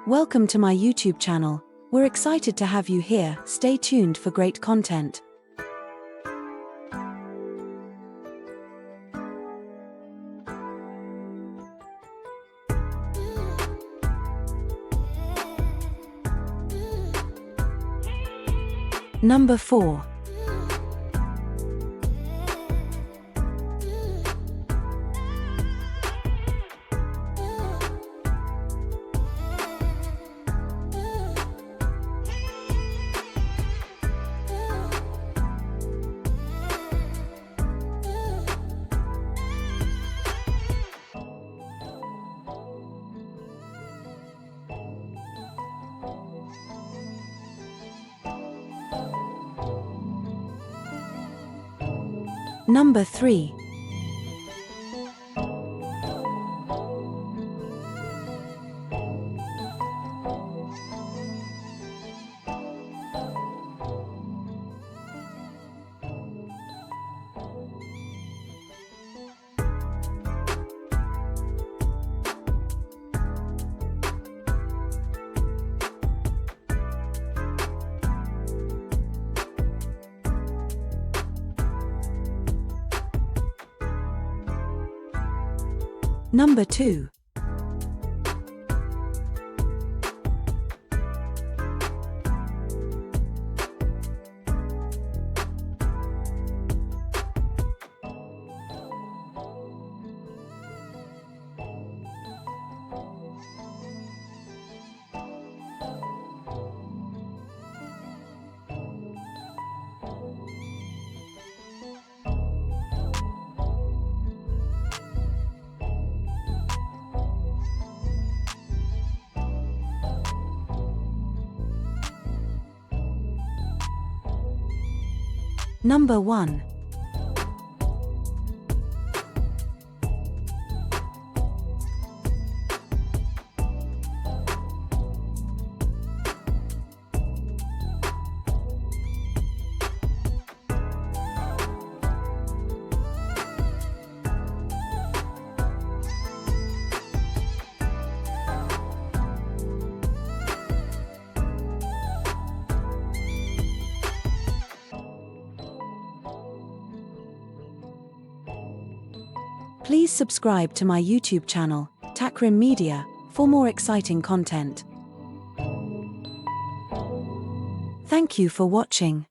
Welcome to my YouTube channel. We're excited to have you here. Stay tuned for great content. Number 4. Number 3. Number 2. Number 1. Please subscribe to my YouTube channel, Takrim Media, for more exciting content. Thank you for watching.